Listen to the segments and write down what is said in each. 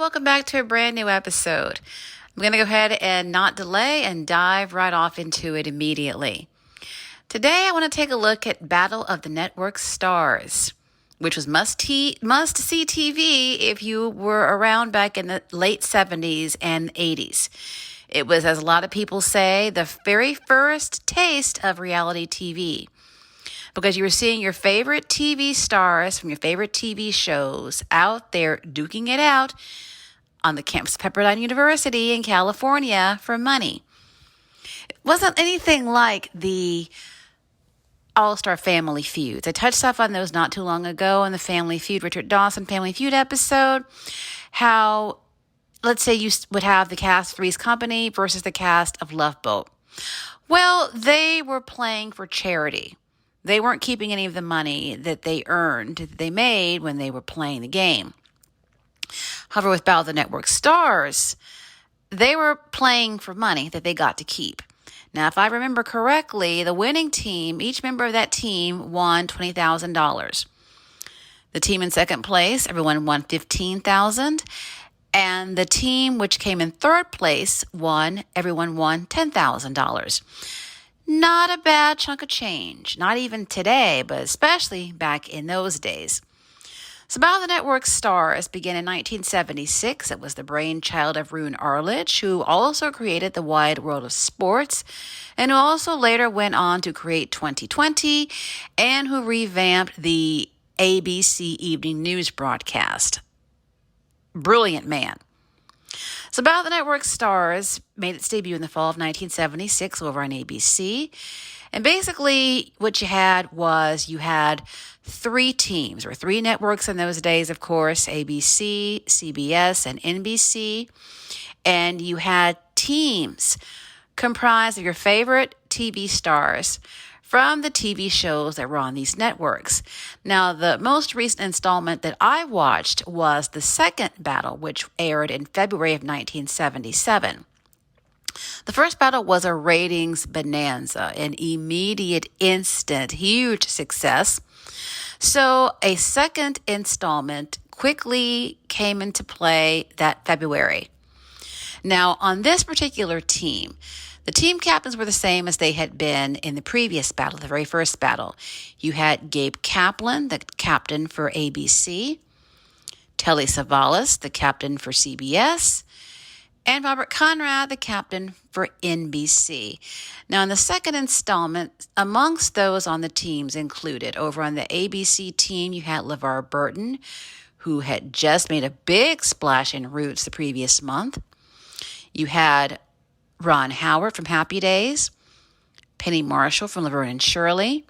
welcome back to a brand new episode. I'm going to go ahead and not delay and dive right off into it immediately. Today, I want to take a look at Battle of the Network Stars, which was must-see TV if you were around back in the late 70s and 80s. It was, as a lot of people say, the very first taste of reality TV. Because you were seeing your favorite TV stars from your favorite TV shows out there duking it out on the campus of Pepperdine University in California for money. It wasn't anything like the All-Star Family Feuds. I touched stuff on those not too long ago in the Family Feud, Richard Dawson Family Feud episode, how, let's say you would have the cast of Three's Company versus the cast of Love Boat. Well, they were playing for charity. They weren't keeping any of the money that they earned, that they made when they were playing the game. However, with Battle of the Network Stars, they were playing for money that they got to keep. Now, if I remember correctly, the winning team, each member of that team won $20,000. The team in second place, everyone won $15,000. And the team which came in third place everyone won $10,000. Not a bad chunk of change, not even today, but especially back in those days. So Battle of the Network Stars began in 1976. It was the brainchild of Rune Arledge, who also created The Wide World of Sports, and who also later went on to create 2020, and who revamped the ABC Evening News broadcast. Brilliant man. So Battle of the Network Stars made its debut in the fall of 1976 over on ABC. And basically what you had three teams, or three networks in those days, of course, ABC, CBS, and NBC. And you had teams comprised of your favorite TV stars from the TV shows that were on these networks. Now, the most recent installment that I watched was the second battle, which aired in February of 1977. The first battle was a ratings bonanza, an immediate, instant, huge success. So a second installment quickly came into play that February. Now, on this particular team, the team captains were the same as they had been in the previous battle, the very first battle. You had Gabe Kaplan, the captain for ABC, Telly Savalas, the captain for CBS, and Robert Conrad, the captain for NBC. Now, in the second installment, amongst those on the teams included, over on the ABC team, you had LeVar Burton, who had just made a big splash in Roots the previous month. You had Ron Howard from Happy Days, Penny Marshall from Laverne and Shirley,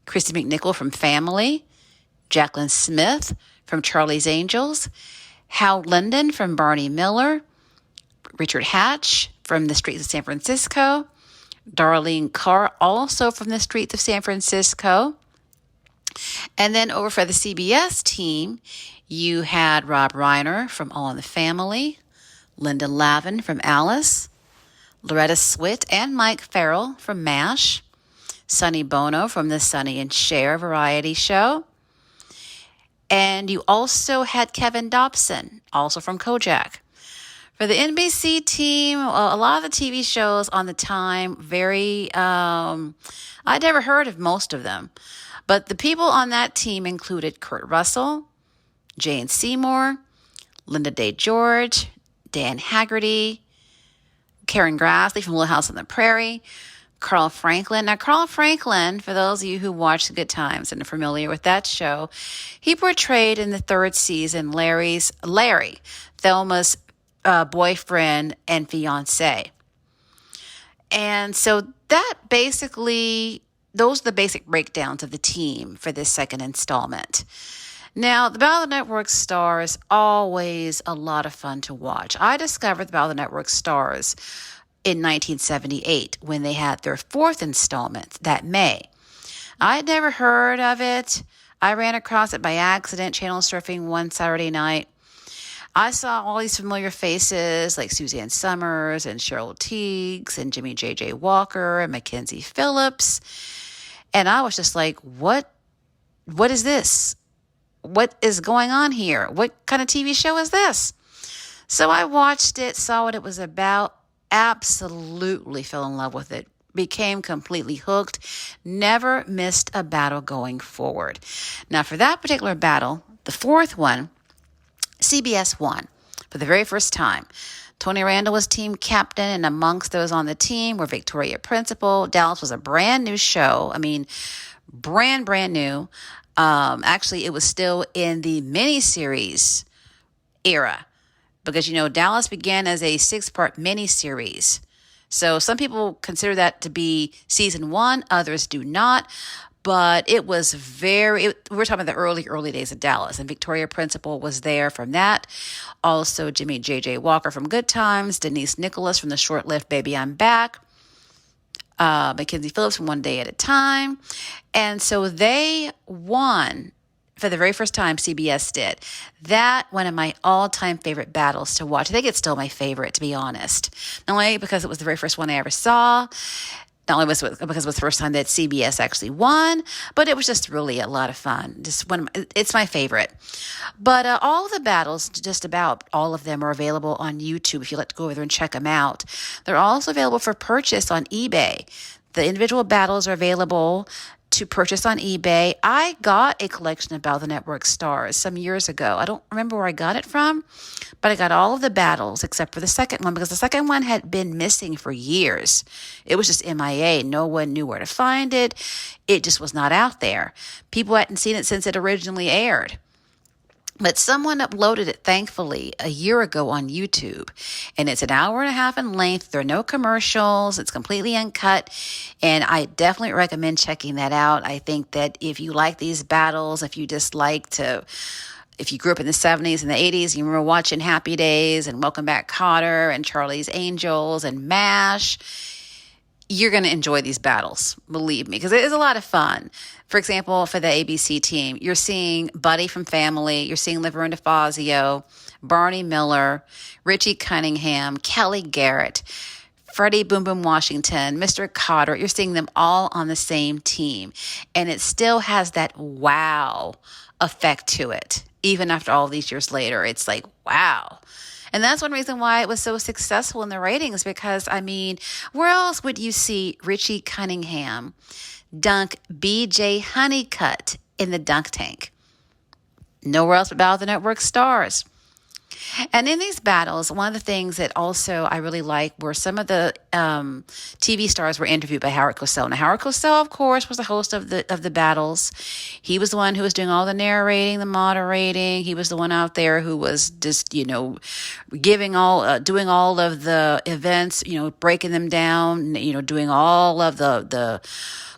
Christy McNichol from Family, Jacqueline Smith from Charlie's Angels, Hal Linden from Barney Miller, Richard Hatch from The Streets of San Francisco, Darlene Carr also from The Streets of San Francisco. And then over for the CBS team, you had Rob Reiner from All in the Family, Linda Lavin from Alice, Loretta Swit and Mike Farrell from MASH, Sonny Bono from the Sonny and Cher variety show, and you also had Kevin Dobson, also from Kojak. For the NBC team, a lot of the TV shows on the time, I'd never heard of most of them, but the people on that team included Kurt Russell, Jane Seymour, Linda Day George, Dan Haggerty, Karen Grassley from Little House on the Prairie, Carl Franklin. Now, Carl Franklin, for those of you who watch The Good Times and are familiar with that show, he portrayed in the third season Larry, Thelma's boyfriend and fiance. And so that basically, those are the basic breakdowns of the team for this second installment. Now, the Battle of the Network Stars, always a lot of fun to watch. I discovered the Battle of the Network Stars in 1978 when they had their fourth installment that May. I had never heard of it. I ran across it by accident, channel surfing one Saturday night. I saw all these familiar faces like Suzanne Summers and Cheryl Tiegs and Jimmy J.J. Walker and Mackenzie Phillips. And I was just like, what is this? What is going on here? What kind of TV show is this? So I watched it, saw what it was about, absolutely fell in love with it, became completely hooked, never missed a battle going forward. Now, for that particular battle, the fourth one, CBS won for the very first time. Tony Randall was team captain, and amongst those on the team were Victoria Principal. Dallas was a brand new show. I mean, brand new. Actually, it was still in the miniseries era because, Dallas began as a 6-part miniseries. So some people consider that to be season 1, others do not. But it was we're talking about the early days of Dallas, and Victoria Principal was there from that. Also, Jimmy J.J. Walker from Good Times, Denise Nicholas from the short-lived Baby I'm Back, Mackenzie Phillips from One Day at a Time. And so they won for the very first time, CBS did. That, one of my all-time favorite battles to watch. I think it's still my favorite, to be honest. Not only because it was the very first one I ever saw, not only because it was the first time that CBS actually won, but it was just really a lot of fun. It's my favorite. But all the battles, just about all of them, are available on YouTube if you'd like to go over there and check them out. They're also available for purchase on eBay. The individual battles are available to purchase on eBay. I got a collection of Battle of the Network stars some years ago. I don't remember where I got it from, but I got all of the battles except for the second one because the second one had been missing for years. It was just MIA. No one knew where to find it. It just was not out there. People hadn't seen it since it originally aired. But someone uploaded it, thankfully, a year ago on YouTube. And it's an hour and a half in length. There are no commercials. It's completely uncut. And I definitely recommend checking that out. I think that if you like these battles, if you grew up in the 70s and the 80s, you remember watching Happy Days and Welcome Back, Kotter and Charlie's Angels and MASH, you're going to enjoy these battles, believe me, because it is a lot of fun. For example, for the ABC team, you're seeing Buddy from Family, you're seeing Laverne DeFazio, Barney Miller, Richie Cunningham, Kelly Garrett, Freddie Boom Boom Washington, Mr. Cotter. You're seeing them all on the same team. And it still has that wow effect to it. Even after all these years later, it's like, wow. And that's one reason why it was so successful in the ratings because, where else would you see Richie Cunningham dunk B.J. Honeycutt in the dunk tank? Nowhere else but Battle of the Network stars. And in these battles, one of the things that also I really liked were some of the TV stars were interviewed by Howard Cosell. Now, Howard Cosell, of course, was the host of the battles. He was the one who was doing all the narrating, the moderating. He was the one out there who was just, doing all of the events, breaking them down, doing all of the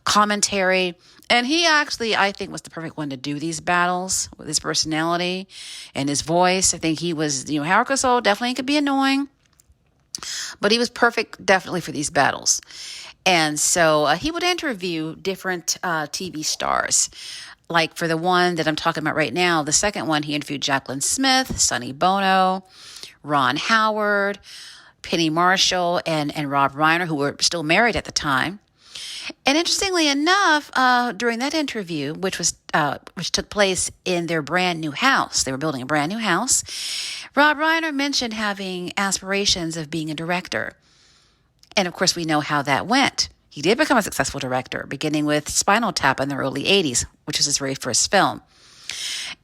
commentary. And he actually, I think, was the perfect one to do these battles with his personality and his voice. I think he was, Howard Cosell definitely could be annoying, but he was perfect definitely for these battles. And so he would interview different TV stars. Like for the one that I'm talking about right now, the second one, he interviewed Jacqueline Smith, Sonny Bono, Ron Howard, Penny Marshall, and Rob Reiner, who were still married at the time. And interestingly enough, during that interview, which took place in their brand new house, they were building a brand new house, Rob Reiner mentioned having aspirations of being a director. And of course, we know how that went. He did become a successful director, beginning with Spinal Tap in the early 80s, which was his very first film.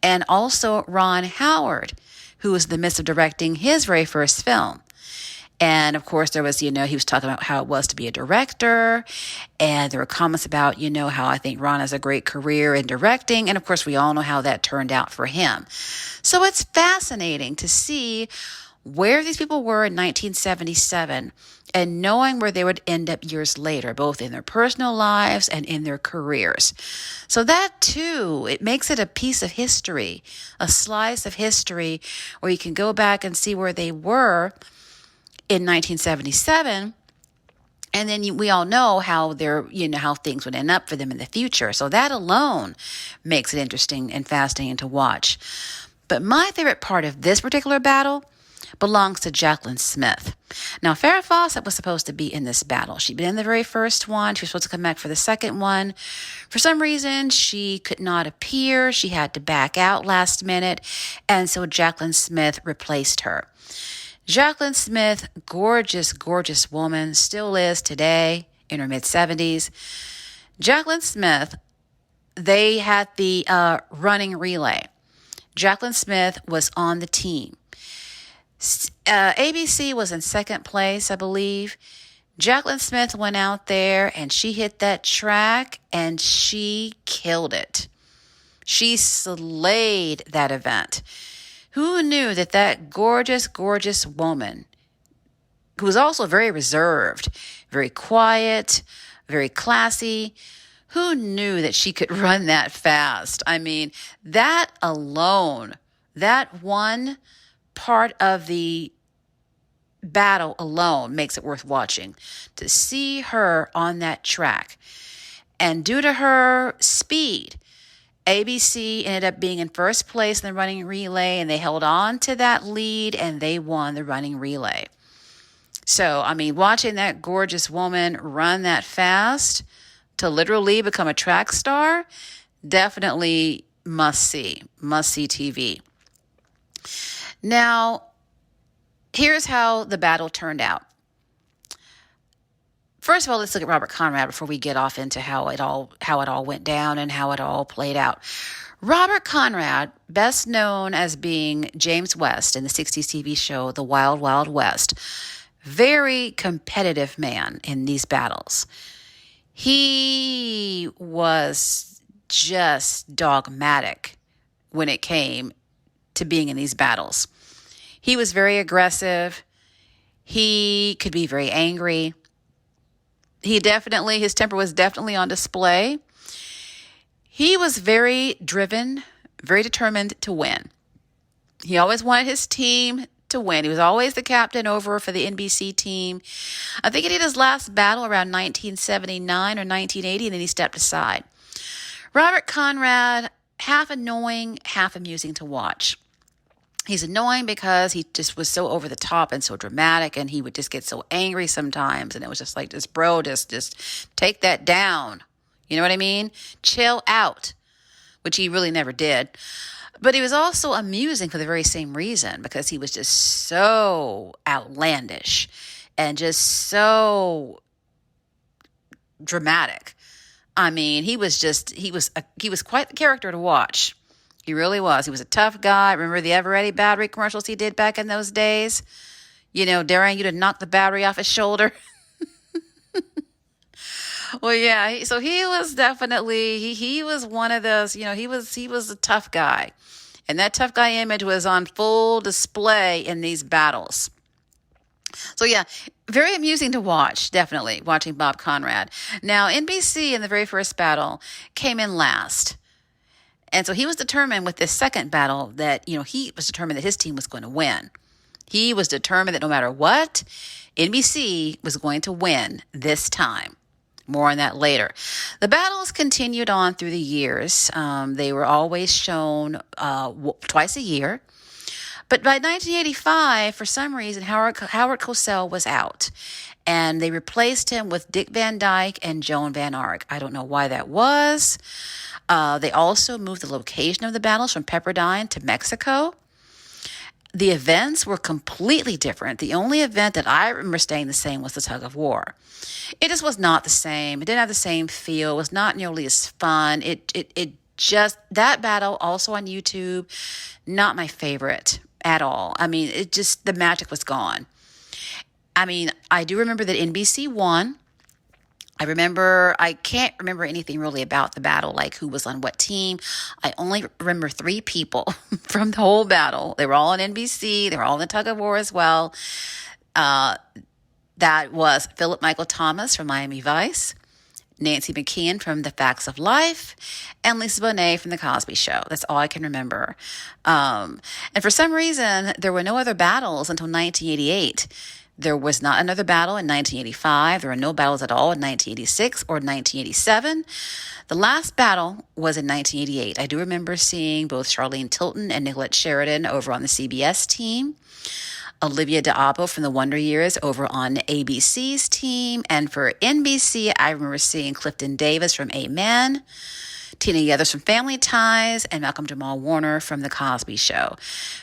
And also Ron Howard, who was in the midst of directing his very first film. And of course, there was, he was talking about how it was to be a director. And there were comments about, how I think Ron has a great career in directing. And of course, we all know how that turned out for him. So it's fascinating to see where these people were in 1977 and knowing where they would end up years later, both in their personal lives and in their careers. So that too, it makes it a piece of history, a slice of history where you can go back and see where they were in 1977, and then we all know how how things would end up for them in the future. So that alone makes it interesting and fascinating to watch. But my favorite part of this particular battle belongs to Jacqueline Smith. Now, Farrah Fawcett was supposed to be in this battle. She'd been in the very first one. She was supposed to come back for the second one. For some reason, she could not appear. She had to back out last minute. And so Jaclyn Smith replaced her. Jaclyn Smith, gorgeous, gorgeous woman, still is today in her mid-70s. Jaclyn Smith, they had the running relay. Jaclyn Smith was on the team. ABC was in second place, I believe. Jaclyn Smith went out there and she hit that track and she killed it. She slayed that event. Who knew that that gorgeous, gorgeous woman, who was also very reserved, very quiet, very classy, who knew that she could run that fast? I mean, that alone, that one part of the battle alone makes it worth watching. To see her on that track. And due to her speed, ABC ended up being in first place in the running relay, and they held on to that lead and they won the running relay. So, I mean, watching that gorgeous woman run that fast to literally become a track star, definitely must see TV. Now, here's how the battle turned out. First of all, let's look at Robert Conrad before we get off into how it all went down and how it all played out. Robert Conrad, best known as being James West in the 60s TV show The Wild Wild West, very competitive man in these battles. He was just dogmatic when it came to being in these battles. He was very aggressive. He could be very angry. His temper was definitely on display. He was very driven, very determined to win. He always wanted his team to win. He was always the captain over for the NBC team. I think he did his last battle around 1979 or 1980, and then he stepped aside. Robert Conrad, half annoying, half amusing to watch. He's annoying because he just was so over the top and so dramatic, and he would just get so angry sometimes. And it was just like, this bro, just take that down. You know what I mean? Chill out, which he really never did. But he was also amusing for the very same reason, because he was just so outlandish and just so dramatic. I mean, he was quite the character to watch. He really was. He was a tough guy. Remember the Eveready battery commercials he did back in those days? You know, daring you to knock the battery off his shoulder. Well, yeah. So he was definitely, he was one of those, you know, he was a tough guy. And that tough guy image was on full display in these battles. So yeah, very amusing to watch, definitely, watching Bob Conrad. Now, NBC in the very first battle came in last. And so he was determined with this second battle that, you know, he was determined that his team was going to win. He was determined that no matter what, NBC was going to win this time. More on that later. The battles continued on through the years. They were always shown twice a year. But by 1985, for some reason, Howard Cosell was out. And they replaced him with Dick Van Dyke and Joan Van Ark. I don't know why that was. They also moved the location of the battles from Pepperdine to Mexico. The events were completely different. The only event that I remember staying the same was the tug of war. It just was not the same. It didn't have the same feel. It was not nearly as fun. It just, that battle also on YouTube, not my favorite at all. I mean, the magic was gone. I mean, I do remember that NBC won. I can't remember anything really about the battle, like who was on what team. I only remember 3 people from the whole battle. They were all on NBC. They were all in the tug of war as well. That was Philip Michael Thomas from Miami Vice, Nancy McKeon from The Facts of Life, and Lisa Bonet from The Cosby Show. That's all I can remember. And for some reason, there were no other battles until 1988. There was not another battle in 1985. There were no battles at all in 1986 or 1987. The last battle was in 1988. I do remember seeing both Charlene Tilton and Nicolette Sheridan over on the CBS team. Olivia D'Abo from the Wonder Years over on ABC's team. And for NBC, I remember seeing Clifton Davis from Amen, Tina Yeathers from Family Ties, and Malcolm Jamal Warner from The Cosby Show.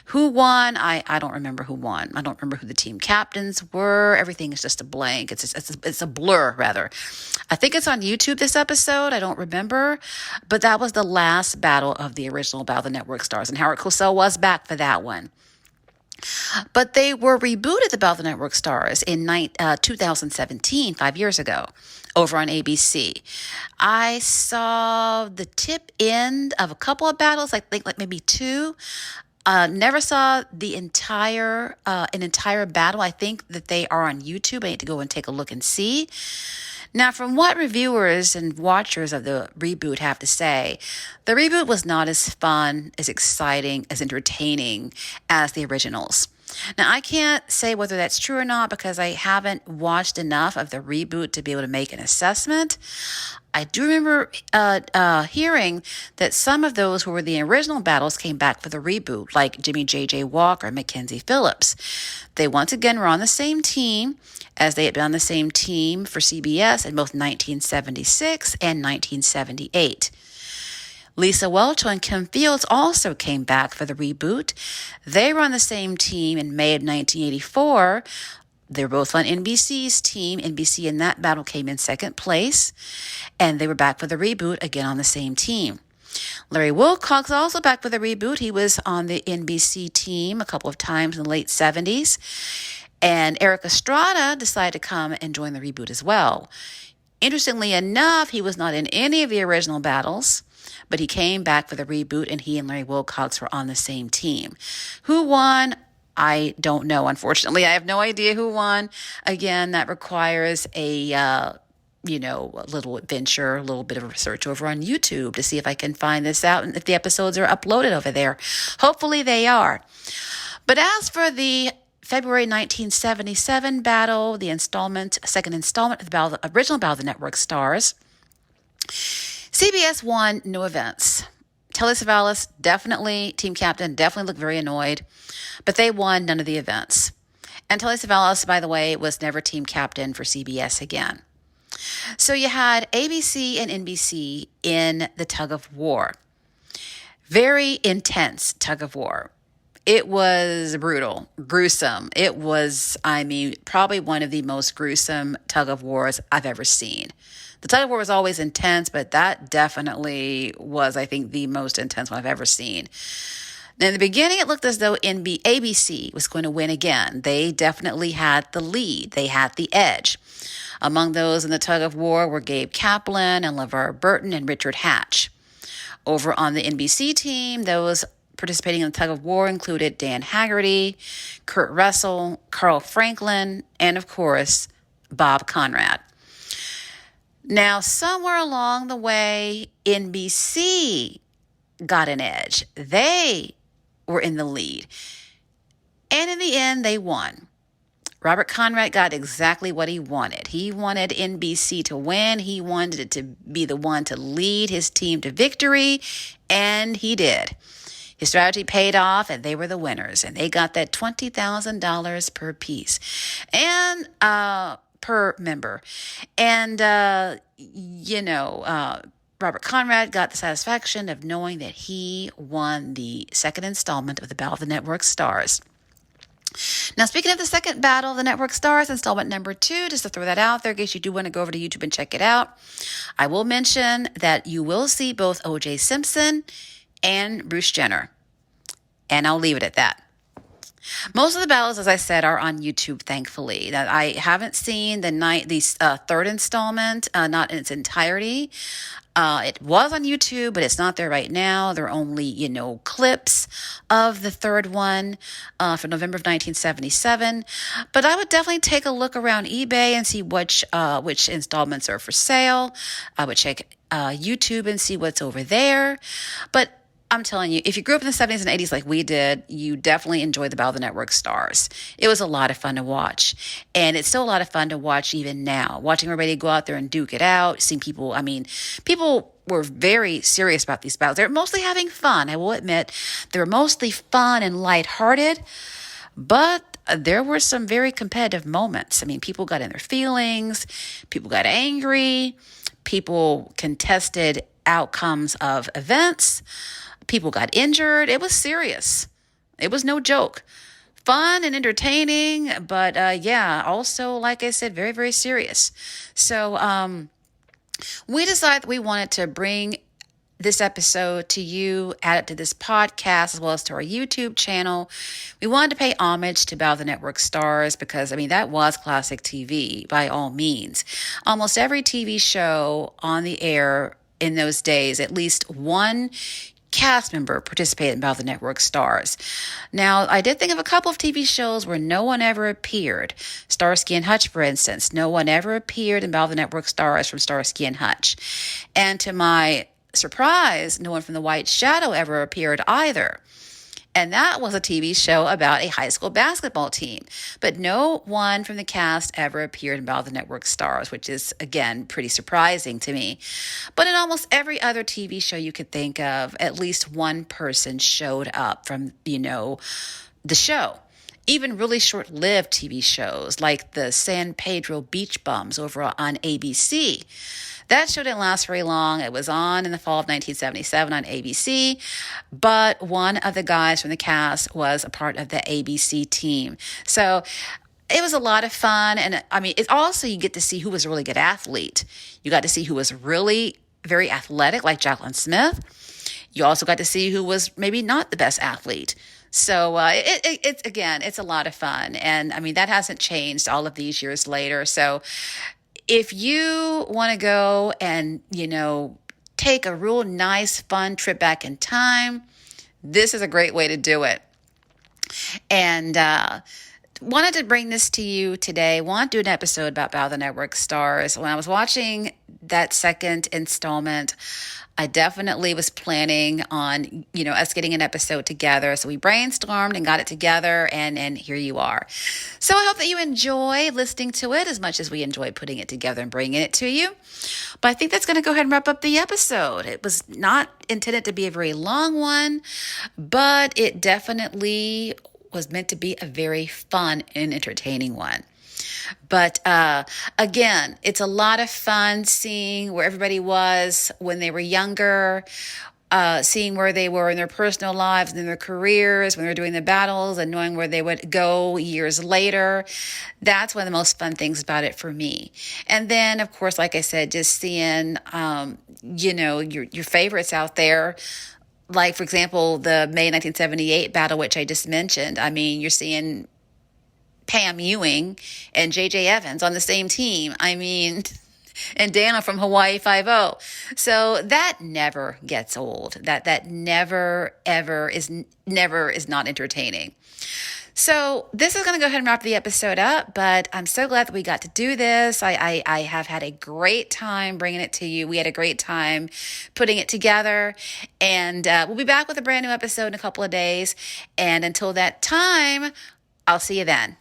Who won? I don't remember who won. I don't remember who the team captains were. Everything is just a blank. It's a blur, rather. I think it's on YouTube, this episode. I don't remember. But that was the last battle of the original Battle of the Network Stars, and Howard Cosell was back for that one. But they were rebooted, the Battle of the Network Stars, in 2017, 5 years ago, over on ABC. I saw the tip end of a couple of battles, I think like maybe two. Never saw the entire battle. I think that they are on YouTube. I need to go and take a look and see. Now, from what reviewers and watchers of the reboot have to say, the reboot was not as fun, as exciting, as entertaining as the originals. Now, I can't say whether that's true or not because I haven't watched enough of the reboot to be able to make an assessment. I do remember hearing that some of those who were the original battles came back for the reboot, like Jimmy J.J. Walker and Mackenzie Phillips. They once again were on the same team as they had been on the same team for CBS in both 1976 and 1978. Lisa Welch and Kim Fields also came back for the reboot. They were on the same team in May of 1984. They were both on NBC's team. NBC in that battle came in second place, and they were back for the reboot again on the same team. Larry Wilcox also back for the reboot. He was on the NBC team a couple of times in the late 70s. And Eric Estrada decided to come and join the reboot as well. Interestingly enough, he was not in any of the original battles, but he came back for the reboot, and he and Larry Wilcox were on the same team. Who won? I don't know, unfortunately. I have no idea who won. Again, that requires a little adventure, a little bit of research over on YouTube to see if I can find this out and if the episodes are uploaded over there. Hopefully they are. But as for the February 1977 battle, the second installment of the original Battle of the Network Stars, CBS won no events. Telly Savalas, definitely, team captain, definitely looked very annoyed, but they won none of the events. And Telly Savalas, by the way, was never team captain for CBS again. So you had ABC and NBC in the tug of war. Very intense tug of war. It was brutal, gruesome. It was, probably one of the most gruesome tug of wars I've ever seen. The tug of war was always intense, but that definitely was, I think, the most intense one I've ever seen. Now, in the beginning, it looked as though ABC was going to win again. They definitely had the lead. They had the edge. Among those in the tug of war were Gabe Kaplan and LeVar Burton and Richard Hatch. Over on the NBC team, those participating in the tug of war included Dan Haggerty, Kurt Russell, Carl Franklin, and, of course, Bob Conrad. Now, somewhere along the way, NBC got an edge. They were in the lead. And in the end, they won. Robert Conrad got exactly what he wanted. He wanted NBC to win. He wanted it to be the one to lead his team to victory, and he did. His strategy paid off, and they were the winners. And they got that $20,000 per piece. And per member. And, Robert Conrad got the satisfaction of knowing that he won the second installment of the Battle of the Network Stars. Now, speaking of the second Battle of the Network Stars, installment number 2, just to throw that out there in case you do want to go over to YouTube and check it out, I will mention that you will see both O.J. Simpson and Bruce Jenner. And I'll leave it at that. Most of the battles, as I said, are on YouTube, thankfully. Now, I haven't seen the third installment, not in its entirety. It was on YouTube, but it's not there right now. There are only, clips of the third one for November of 1977. But I would definitely take a look around eBay and see which installments are for sale. I would check YouTube and see what's over there. But I'm telling you, if you grew up in the 70s and 80s like we did, you definitely enjoyed the Battle of the Network Stars. It was a lot of fun to watch. And it's still a lot of fun to watch even now. Watching everybody go out there and duke it out, seeing people, people were very serious about these battles. They were mostly having fun, I will admit. They were mostly fun and lighthearted. But there were some very competitive moments. I mean, people got in their feelings, people got angry, people contested outcomes of events, people got injured. It was serious. It was no joke. Fun and entertaining, but also, like I said, very, very serious. So we decided that we wanted to bring this episode to you, add it to this podcast, as well as to our YouTube channel. We wanted to pay homage to Battle of the Network stars because, I mean, that was classic TV by all means. Almost every TV show on the air in those days, at least one cast member participated in Battle of the Network stars. Now, I did think of a couple of TV shows where no one ever appeared. Starsky and Hutch, for instance. No one ever appeared in Battle of the Network stars from Starsky and Hutch. And to my surprise, no one from The White Shadow ever appeared either. And that was a TV show about a high school basketball team. But no one from the cast ever appeared in Battle of the Network stars, which is, again, pretty surprising to me. But in almost every other TV show you could think of, at least one person showed up from, the show. Even really short-lived TV shows like the San Pedro Beach Bums over on ABC. That show didn't last very long. It was on in the fall of 1977 on ABC, but one of the guys from the cast was a part of the ABC team. So it was a lot of fun. And I mean, it's also, you get to see who was a really good athlete. You got to see who was really very athletic, like Jacqueline Smith. You also got to see who was maybe not the best athlete. So it's a lot of fun. And I mean, that hasn't changed all of these years later. So if you want to go and, take a real nice, fun trip back in time, this is a great way to do it. And wanted to bring this to you today. Want to do an episode about Battle of the Network stars. When I was watching that second installment, I definitely was planning on, us getting an episode together. So we brainstormed and got it together, and here you are. So I hope that you enjoy listening to it as much as we enjoy putting it together and bringing it to you. But I think that's going to go ahead and wrap up the episode. It was not intended to be a very long one, but it definitely was meant to be a very fun and entertaining one. But again, it's a lot of fun seeing where everybody was when they were younger, seeing where they were in their personal lives and in their careers when they were doing the battles, and knowing where they would go years later. That's one of the most fun things about it for me. And then, of course, like I said, just seeing, your favorites out there. Like, for example, the May 1978 battle, which I just mentioned. I mean, you're seeing Pam Ewing and J.J. Evans on the same team. I mean, and Dana from Hawaii Five-0. So that never gets old. That never, ever is not entertaining. So this is going to go ahead and wrap the episode up, but I'm so glad that we got to do this. I have had a great time bringing it to you. We had a great time putting it together, and we'll be back with a brand new episode in a couple of days. And until that time, I'll see you then.